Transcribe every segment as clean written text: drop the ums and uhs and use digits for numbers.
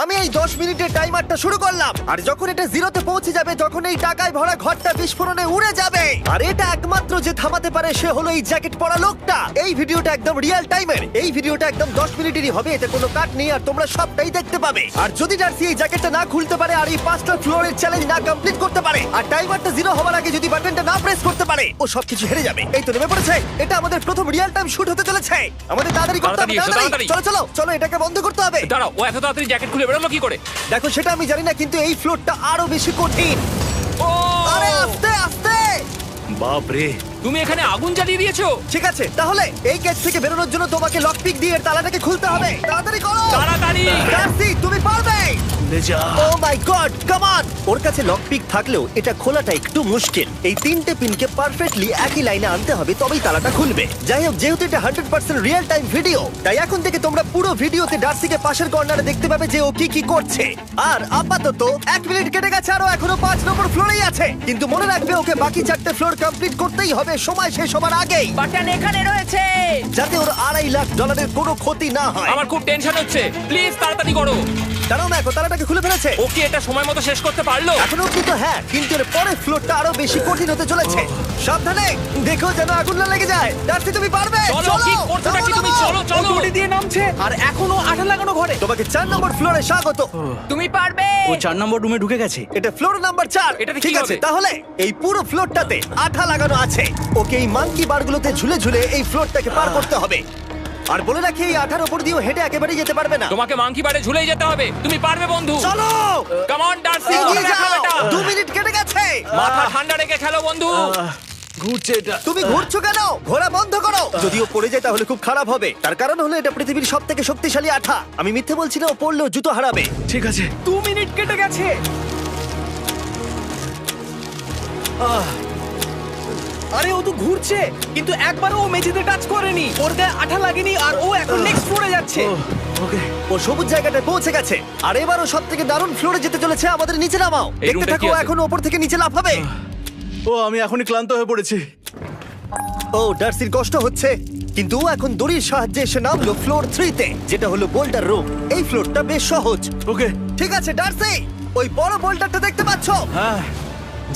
আমি এই 10 মিনিটের টাইমারটা শুরু করলাম, আর যখন এটা জিরোতে পৌঁছে যাবে তখন এই টাকায় ভরা ঘরটা বিস্ফোরণে উড়ে যাবে। আর এটা একমাত্র যে থামাতে পারে সে হলো এই জ্যাকেট পরা লোকটা। এই ভিডিওটা একদম রিয়েল টাইমের, এই ভিডিওটা একদম 10 মিনিটেরই হবে, এতে কোনো কাট নেই আর তোমরা সবটাই দেখতে পাবে। আর যদি ডার্সি এই জ্যাকেটটা না খুলতে পারে আর এই 5টা ফ্লোরের চ্যালেঞ্জ না কমপ্লিট করতে পারে আর টাইমারটা জিরো হওয়ার আগে যদি বাটনটা না প্রেস করতে পারে, ও সবকিছু হেরে যাবে। এই তো নেমে পড়েছে, এটা আমাদের প্রথম রিয়েল টাইম শুট হতে চলেছে। আমাদের তাড়াতাড়ি করতে হবে, তাড়াতাড়ি চলো চলো চলো, এটাকে বন্ধ করতে হবে। দাঁড়াও, ও এত তাড়াতাড়ি জ্যাকেট খুলে বেরোলো কি করে? দেখো সেটা আমি জানি না, কিন্তু এই ফ্লোরটা আরো বেশি কঠিন। ও আরে আস্তে আস্তে। বাপ রে, তুমি এখানে আগুন জ্বালিয়ে দিয়েছো। ঠিক আছে, তাহলে এই কেস থেকে বেরোনোর জন্য তোমাকে লক পিক দিয়ে এর তালাটাকে খুলতে হবে। তাড়াতাড়ি করো, তাড়াতাড়ি। ডার্সি তুমি পারবে। খুলে যা। ও মাই গড, কাম অন। ওর কাছে লক পিক থাকলেও এটা খোলাটা একটু মুশকিল। এই 3টে পিনকে পারফেক্টলি একই লাইনে আনতে হবে, তবেই তালাটা খুলবে। যাই হোক, যেহেতু এটা 100% রিয়েল টাইম ভিডিও, তাই এখন থেকে তোমরা পুরো ভিডিওতে ডার্সিকে পাশের কর্নারে দেখতে পাবে যে ও কি কি করছে। আর আপাতত 1 মিনিট কেটে গেছে, আরো এখনো 5 নম্বর ফ্লোরেই আছে। কিন্তু মনে রাখবে ওকে বাকি 4টে ফ্লোর কমপ্লিট করতেই হবে সময় শেষ হবার আগেই, বাটন এখানে রয়েছে। যাতে ওর $2.5 লাখ কোনো ক্ষতি না হয়। আমার খুব টেনশন হচ্ছে, প্লিজ তাড়াতাড়ি করো। দাঁড়াও না, এখন তালাটাকে খুলে ফেলেছে। ও কি এটা সময় মতো শেষ করতে পারলো? এখনো কিন্তু হ্যাঁ, কিন্তু এর পরের ফ্লোরটা আরো বেশি কঠিন হতে চলেছে। সাবধানে দেখো যেন আগুন না লেগে যায়। ডার্সি তুমি পারবে। চলো, কি করছো নাকি তুমি? চলো চলো। দড়ি দিয়ে নামছে আর এখনো আঠা লাগানো ঘরে। তোমাকে 4 নম্বর ফ্লোরে স্বাগত। তুমি পারবে। ও 4 নম্বর রুমে ঢুকে গেছে। এটা ফ্লোর নাম্বার 4। এটাতে কি ঠিক আছে, হবে? তাহলে এই পুরো ফ্লোরটাতে আঠা লাগানো আছে। ওকে এই মাঙ্কি বারগুলোতে ঝুলে ঝুলে এই ফ্লোরটাকে পার করতে হবে। আর বলে রাখি, এই আঠার উপর দিয়েও হেঁটে একেবারেই যেতে পারবে না। তোমাকে মাংকি বারে ঝুলেই যেতে হবে। তুমি পারবে বন্ধু। চলো কাম অন ডার্সি, এগিয়ে করে দেখাও যাও। এটা। 2 মিনিট কেটে গেছে। মাথা ঠান্ডা রেখে খেলো বন্ধু। ঘুরছে এটা। তুমি ঘুরছো কেন? ঘোরা বন্ধ করো। যদিও পড়ে যায় তাহলে খুব খারাপ হবে। তার কারণ হলো এটা পৃথিবীর সবথেকে শক্তিশালী আঠা। আমি মিথ্যে বলছি না, ও পড়লেও জুতো হারাবে। ঠিক আছে। 2 মিনিট কেটে গেছে। আরে ও তো ঘুরছে, কিন্তু একবারও ও মেঝেতে টাচ করেনি। ওর গায়ে আঠা লাগেনি আর ও এখন নেক্সট ফ্লোরে যাচ্ছে। ওকে। ও সবুজ জায়গাটায় পৌঁছে গেছে। আর এবারও সবথেকে দারুণ ফ্লোরে যেতে চলেছে। আমাদের নিচে নামাও। এই দেখতে রুমটা থাকো, কি আছে? এখন ওপর থেকে নিচে লাফাবে। ও আমি এখনই ক্লান্ত হয়ে পড়েছি। ও ডার্সির কষ্ট হচ্ছে, কিন্তু ও এখন দড়ির সাহায্যে এসে নামলো ফ্লোর 3-তে, যেটা হলো বোল্ডার রুম। এই ফ্লোরটা বেশ সহজ। ওকে। ঠিক আছে ডার্সি, ওই বড় বোল্ডারটা দেখতে পাচ্ছো? হ্যাঁ।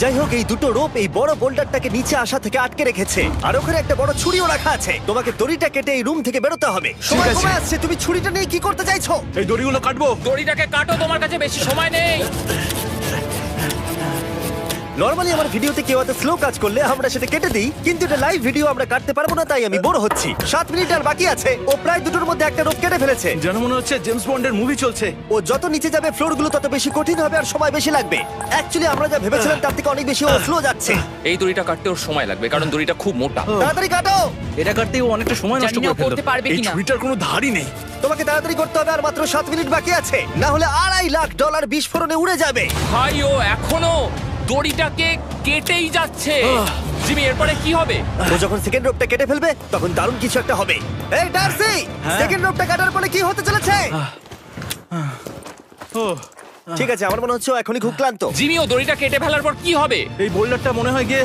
যাই হোক, এই দুটো রোপ এই বড় বোল্ডারটাকে নিচে আসা থেকে আটকে রেখেছে। আর ওখানে একটা বড় ছুরিও রাখা আছে। তোমাকে দড়িটা কেটে এই রুম থেকে বেরোতে হবে। সময় আছে। কমে আসছে, তুমি ছুরিটা নিয়ে কি করতে চাইছো? এই দড়িগুলো কাটবো। দড়িটাকে কাটো, তোমার কাছে বেশি সময় নেই। নরমালি আমার ভিডিওতে কেউ এত স্লো কাজ করলে আমরা সেটা কেটে দিই, কিন্তু এটা লাইভ ভিডিও আমরা কাটতে পারবো না, তাই আমি বোর হচ্ছি। 7 মিনিট আর বাকি আছে। ও প্রায় দুটোর মধ্যে একটা রোপ কেটে ফেলেছে। যেন মনে হচ্ছে জেমস বন্ডের মুভি চলছে। ও যত নিচে যাবে ফ্লোরগুলো তত বেশি কঠিন হবে আর সময় বেশি লাগবে। অ্যাকচুয়ালি আমরা যা ভেবেছিলাম তার থেকে অনেক বেশি ও স্লো যাচ্ছে। এই দড়িটা কাটতে ওর সময় লাগবে, কারণ দড়িটা খুব মোটা। তাড়াতাড়ি কাটো। এটা কাটতে ও অনেকটা সময় নষ্ট জানি না করে ফেললো। করতে পারবে এই কিনা। ছুরিটার কোনো ধারই নেই। তোমাকে তাড়াতাড়ি করতে হবে, আর মাত্র 7 মিনিট বাকি আছে, না হলে $2.5 লাখ বিস্ফোরণে উড়ে যাবে। ভাই ও এখনো দড়িটাকে কেটেই যাচ্ছে। জিমি, এরপরে কি হবে? ও যখন সেকেন্ড রোপটা কেটে ফেলবে তখন দারুণ কিছু একটা হবে। এই ডার্সি, সেকেন্ড রোপটা কাটার পরে কি হতে চলেছে? ও ঠিক আছে, আমার মনে হচ্ছে ও এখনই খুব ক্লান্ত। জিমি, ও দড়িটা কেটে ফেলার পর কি হবে? এই বোল্ডারটা মনে হয় গিয়ে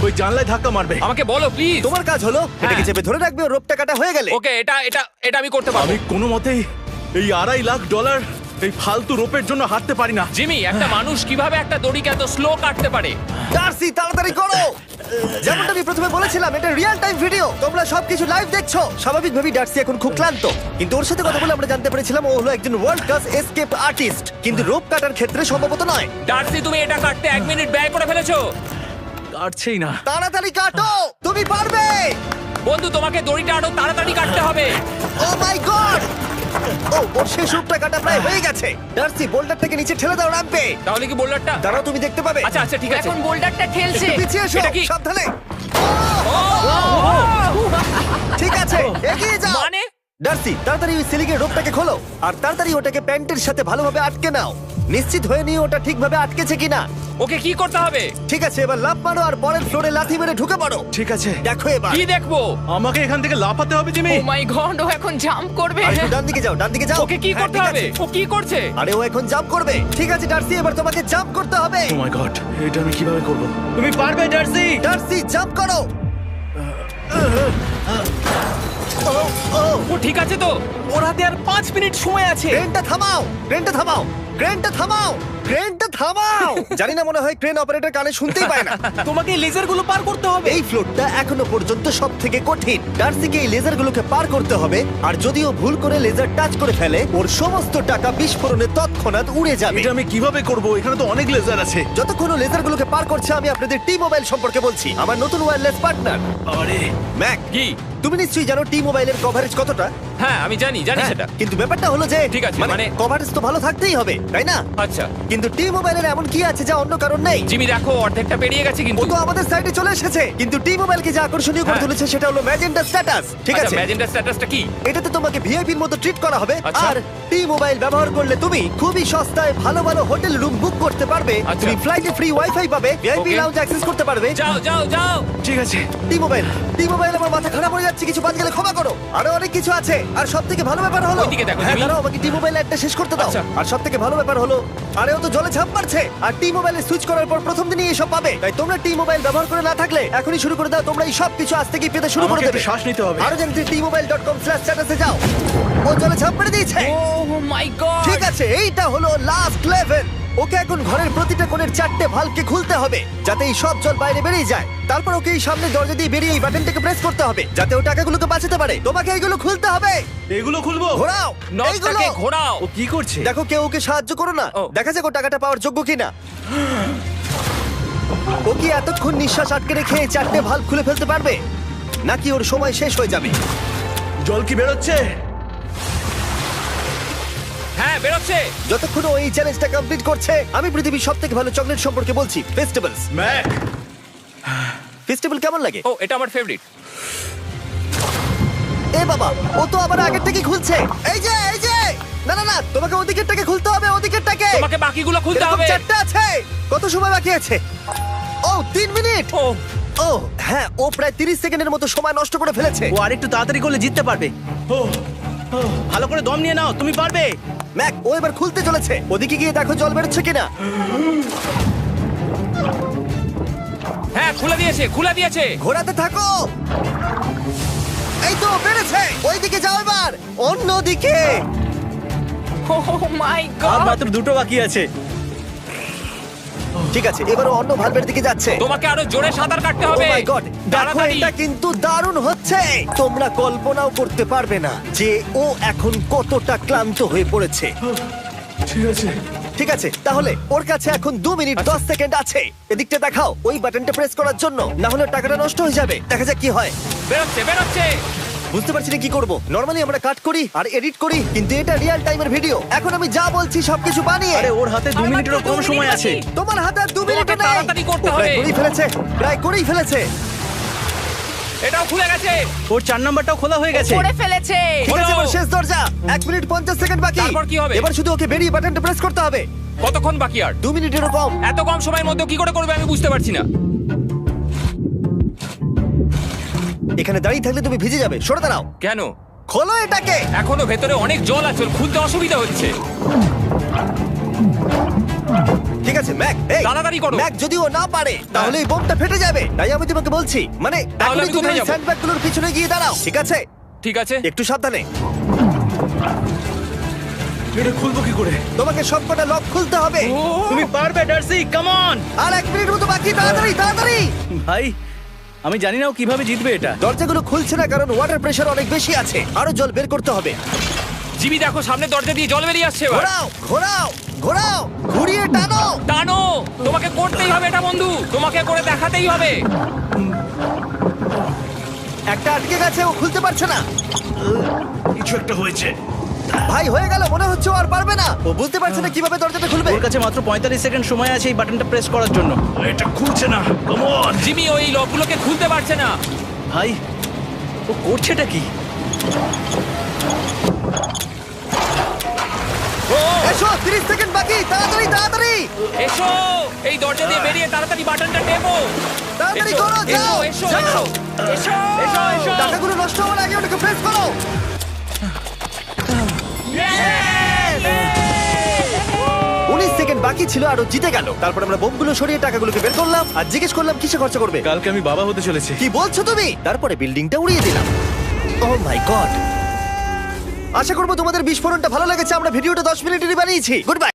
ওই জানলায় ধাক্কা মারবে। আমাকে বলো প্লিজ। তোমার কাজ হলো এটাকে চেপে ধরে রাখবে, ও রোপটা কাটা হয়ে গেলে। ওকে, এটা এটা এটা আমি করতে পারবো। আমি কোনো মতেই এই $2.5 লাখ এই ফালতু রোপের জন্য হাঁটতে পারি না। জিমি, একটা মানুষ কিভাবে একটা দড়িকে এত স্লো কাটতে পারে? ডার্সি তাড়াতাড়ি করো। যেমনটা আমি প্রথমে বলেছিলাম, এটা রিয়েল টাইম ভিডিও, তোমরা সবকিছু লাইভ দেখছো। স্বাভাবিকভাবেই ডার্সি এখন খুব ক্লান্ত, কিন্তু ওর সাথে কথা বলে আমরা জানতে পেরেছিলাম ও হলো একজন ওয়ার্ল্ড ক্লাস এসকেপ আর্টিস্ট, কিন্তু রোপ কাটার ক্ষেত্রে সম্ভবত নয়। ডার্সি, তুমি এটা কাটতে 1 মিনিট ব্যয় করে ফেলেছো। কাটছেই না। তাড়াতাড়ি কাটো, তুমি পারবে। বন্ধু, তোমাকে দড়িটা আরো তাড়াতাড়ি কাটতে হবে। ও মাই গড! ও ওর শেষ রূপটা কাটা প্রায় হয়ে গেছে। ডার্সি, বোল্ডারটাকে নিচে ঠেলে দাও রাম্পে। তাহলে কি বোল্ডারটা? দাঁড়াও, তুমি দেখতে পাবে। আচ্ছা আচ্ছা, ঠিক আছে। এখন বোল্ডারটা ঠেলছে। একটু পিছিয়ে এসো, এটা কি? সাবধানে। ঠিক আছে, এগিয়ে যাও। মানে? ডার্সি, তাড়াতাড়ি ওই সিলিংয়ের রোপটাকে খোলো আর তাড়াতাড়ি ওটাকে প্যান্টের সাথে ভালোভাবে আটকে নাও। নিশ্চিত হয়ে নিয়ে ওটা ঠিকভাবে আটকেছে কিনা। ওকে কি করতে হবে? ঠিক আছে, এবার লাফ মারো আর পরের ফ্লোরে লাথি মেরে ঢুকে পড়ো। ঠিক আছে। দেখো এবার। কি দেখবো? আমাকে এখান থেকে লাফাতে হবে জিমি। ও মাই গড, ও এখন জাম্প করবে। আর একটু ডান দিকে যাও, ডান দিকে যাও। ওকে কি হ্যাঁ, করতে ঠিক হবে? আছে। ও কি করছে? আরে ও এখন জাম্প করবে। ঠিক আছে ডার্সি, এবার তোমাকে জাম্প করতে হবে। ও মাই গড, এটা আমি কিভাবে করব? তুমি পারবে ডার্সি। ডার্সি, জাম্প করো। ও ও ও ঠিক আছে তো? ওর হাতে আর 5 মিনিট সময় আছে। ক্রেনটা থামাও, ক্রেনটা থামাও, ক্রেনটা থামাও, ক্রেনটা থামাও। জানি না, মনে হয় ক্রেন অপারেটর কানে শুনতেই পায় না। তোমাকে লেজারগুলো পার করতে হবে। এই ফ্লোরটা এখনো পর্যন্ত সব থেকে কঠিন। ডার্সিকে এই লেজারগুলোকে পার করতে হবে, আর যদিও ভুল করে লেজার টাচ করে ফেলে, ওর সমস্ত টাকা বিস্ফোরণে তৎক্ষণাৎ উড়ে যাবে। এটা আমি কিভাবে করব? এখানে তো অনেক লেজার আছে। যতক্ষণ ও লেজারগুলোকে পার করছে, আমি আপনাদের টি মোবাইল সম্পর্কে বলছি, আমার নতুন ওয়্যারলেস পার্টনার আরে ম্যাক। কি? তুমি নিশ্চয়ই জানো টি মোবাইলের কভারেজ কতটা। হ্যাঁ আমি জানি হ্যাঁ, সেটা। কিন্তু ব্যাপারটা হলো যে ঠিক আছে, মানে কভারেজ তো ভালো থাকতেই হবে, তাই না? আচ্ছা কিন্তু টি মোবাইলের এমন কি আছে যা অন্য কারণ নেই? জিমি দেখো অর্ধেকটা পেরিয়ে গেছে ও কিন্তু। তো আমাদের সাইডে চলে এসেছে, কিন্তু টি মোবাইলকে যে আকর্ষণীয় করে হ্যাঁ। তুলেছে সেটা হলো ম্যাজেন্টা স্ট্যাটাস। ঠিক আছে, ম্যাজেন্টা স্ট্যাটাসটা কি? এটাতে তোমাকে ভিআইপির মতো ট্রিট করা হবে। আচ্ছা। আর টি মোবাইল ব্যবহার করলে তুমি খুবই সস্তায় ভালো ভালো হোটেল রুম বুক করতে পারবে। আচ্ছা। তুমি ফ্লাইটে ফ্রি ওয়াইফাই পাবে, ভিআইপি Okay. লাউঞ্জ অ্যাক্সেস করতে পারবে। যাও যাও যাও। ঠিক আছে। টি মোবাইল, টি মোবাইল, আমার মাথা খারাপ হয়ে যাচ্ছে, কিছু বাদ গেলে ক্ষমা করো। আরো অনেক কিছু আছে, আর সব থেকে ভালো ব্যাপার হলো, ওইদিকে দেখো, হ্যাঁ জিমি। দাঁড়াও, আমাকে টি মোবাইল একটা শেষ করতে দাও। আচ্ছা। আর সব থেকে ভালো ব্যাপার হলো, আরে ও তো জলে ঝাঁপ মারছে, আর টি মোবাইলে সুইচ করার পর প্রথম দিনই এসব পাবে। তাই তোমরা টি মোবাইল ব্যবহার করে না থাকলে এখনই শুরু করে দাও। তোমরা এই সব কিছু আজ থেকেই পেতে শুরু করে আমাকে দেবে। একটু শ্বাস নিতে হবে। আরো জানতে tmobile.com/status এ যাও। ও জলে ঝাঁপ মেরে দিয়েছে। ও মাই গড। ঠিক আছে, এইটা হলো লাস্ট লেভেল। ওকে এখন ঘরের প্রতিটা কোণের 4টে ভালভকে খুলতে হবে, যাতে এই সব জল বাইরে বেরিয়ে যায়। তারপর ওকে এই সামনে দরজা দিয়ে বেরিয়ে এই বাটনটাকে প্রেস করতে হবে, যাতে ও টাকাগুলোকে বাঁচাতে পারে। তোমাকে এইগুলো খুলতে হবে। এগুলো খুলবো? ঘোরাও এইগুলো। নটটাকে ঘোরাও। ও কি করছে? দেখো কেউ ওকে সাহায্য করো না, ও। দেখা যাক ও টাকাটা পাওয়ার যোগ্য কিনা। ও কি এতক্ষণ নিঃশ্বাস আটকে রেখে এই 4টে ভালভ খুলে ফেলতে পারবে, নাকি ওর সময় শেষ হয়ে যাবে? জল কি বেরোচ্ছে? হ্যাঁ বেরোচ্ছে। যতক্ষণ ও এই চ্যালেঞ্জটা কমপ্লিট করছে, আমি পৃথিবীর সবথেকে ভালো চকলেট সম্পর্কে বলছি, ফেস্টিভ্যালস। ম্যাক, ফেস্টিভ্যাল কেমন লাগে? ও এটা আমার ফেভারিট। এ বাবা, ও তো আবার আগের থেকে খুলছে। এই যে এই যে, না না না, তোমাকে ওদিকেরটাকে খুলতে হবে, ওদিকেরটাকে। তোমাকে বাকিগুলো খুলতে এরকম হবে। 4টে আছে। কত সময় বাকি আছে? ও 3 মিনিট। ও ও হ্যাঁ, ও প্রায় 30 সেকেন্ডের মতো সময় নষ্ট করে ফেলেছে। ও আরেকটু তাড়াতাড়ি করলে জিততে পারবে। ও ভালো করে দম নিয়ে নাও, তুমি পারবে। ম্যাক, ও এবার খুলতে চলেছে। ওদিকে গিয়ে দেখো জল বেরোচ্ছে কিনা। হ্যাঁ খুলে দিয়েছে, খুলে দিয়েছে। ঘোরাতে থাকো। এই তো বেড়েছে। ওইদিকে যাও এবার, অন্যদিকে। ও মাই আর গড। মাত্র 2টো বাকি আছে। ঠিক আছে, এবার ও অন্য ভালভের দিকে যাচ্ছে। তোমাকে আরো জোরে সাঁতার কাটতে ও হবে। মাই গড, দেখো তাড়াতাড়ি। এটা কিন্তু দারুণ হচ্ছে। তোমরা কল্পনাও করতে পারবে না যে ও এখন কতটা ক্লান্ত হয়ে পড়েছে। ঠিক আছে। ঠিক আছে, তাহলে ওর কাছে এখন 2 মিনিট 10 সেকেন্ড আছে। এদিকটা দেখাও, ওই বাটনটা প্রেস করার জন্য, না হলে টাকাটা নষ্ট হয়ে যাবে। দেখা যাক কি হয়। বেরোচ্ছে বেরোচ্ছে। বুঝতে পারছি না কি করব। নরমালি আমরা কাট করি আর এডিট করি, কিন্তু এটা রিয়েল টাইমের ভিডিও। এখন আমি যা বলছি সবকিছু বানিয়ে। আরে ওর হাতে 2 মিনিটেরও কম সময় আছে। তোমার হাতে আর 2 মিনিট তোমাকে নেই। তাড়াতাড়ি করতে ও প্রায় হবে। করেই ফেলেছে, প্রায় করেই ফেলেছে। এটাও খুলে গেছে। ওর 4 নাম্বারটাও খোলা হয়ে গেছে। করে ফেলেছে। ঠিক আছে, এবার শেষ দরজা। 1 মিনিট 50 সেকেন্ড বাকি। তারপর কি হবে? এবার শুধু ওকে বেরিয়ে বাটনটা প্রেস করতে হবে। কতক্ষণ বাকি আর? 2 মিনিটেরও কম। এত কম সময়ের মধ্যে কি করে করবে আমি বুঝতে পারছি না। এখানে দাঁড়িয়ে থাকলে তুমি ভিজে যাবে, সরে দাঁড়াও। কেন? খোলো এটাকে। এখনো ভেতরে অনেক জল আছে, খুলতে অসুবিধা হচ্ছে। ঠিক আছে ম্যাক, এই তাড়াতাড়ি করো। ম্যাক, যদি ও না পারে তাহলে এই বোমটা ফেটে যাবে। তাই আমি তোমাকে বলছি, মানে তাহলে এখনই আমি তুমি কোথায় এই যাবো? স্যান্ডব্যাগগুলোর পিছনে গিয়ে দাঁড়াও, ঠিক আছে? ঠিক আছে। একটু সাবধানে। এটা খুলবো কি করে? তোমাকে সবকটা লক খুলতে হবে। তুমি পারবে ডার্সি, কাম অন। আর 1 মিনিট মতো বাকি, তাড়াতাড়ি তাড়াতাড়ি। ভাই আমি জানি না ও কিভাবে জিতবে এটা। দরজাগুলো খুলছে না কারণ ওয়াটার প্রেশার অনেক বেশি আছে। আরো জল বের করতে হবে। জিমি দেখো সামনে দরজা দিয়ে জল বেরিয়ে আসছে এবার। ঘোরাও ঘোরাও ঘোরাও, ঘুরিয়ে টানো। টানো। তোমাকে করতেই হবে এটা বন্ধু, তোমাকে করে দেখাতেই হবে। একটা আটকে গেছে, ও খুলতে পারছে না। কিছু একটা হয়েছে। ভাই হয়ে গেল, মনে হচ্ছে ও আর পারবে না। ও বুঝতে পারছে না কিভাবে দরজাটা খুলবে। ওর কাছে মাত্র 45 সেকেন্ড সময় আছে এই বাটনটা প্রেস করার জন্য। এটা খুলছে না। Come on. জিমি ওই লকগুলোকে খুলতে পারছে না। ভাই ও করছেটা কি? ও এসো, 30 সেকেন্ড বাকি, তাড়াতাড়ি তাড়াতাড়ি এসো, এই দরজা দিয়ে বেরিয়ে তাড়াতাড়ি বাটনটা টেপো। তাড়াতাড়ি এসো, করো, যাও এসো, যাও। এসো, এসো, এসো, এসো। টাকাগুলো নষ্ট হওয়ার আগে ওটাকে প্রেস করো। 19 সেকেন্ড বাকি ছিল আর ও জিতে গেল। তারপর আমরা বোমগুলো সরিয়ে টাকাগুলোকে বের করলাম আর জিজ্ঞেস করলাম কিসে খরচা করবে। কালকে আমি বাবা হতে চলেছি। কি বলছো তুমি? তারপরে বিল্ডিংটা উড়িয়ে দিলাম। ও মাই গড, আশা করবো তোমাদের বিস্ফোরণটা ভালো লেগেছে। আমরা ভিডিওটা 10 মিনিটেরই বানিয়েছি। Good bye.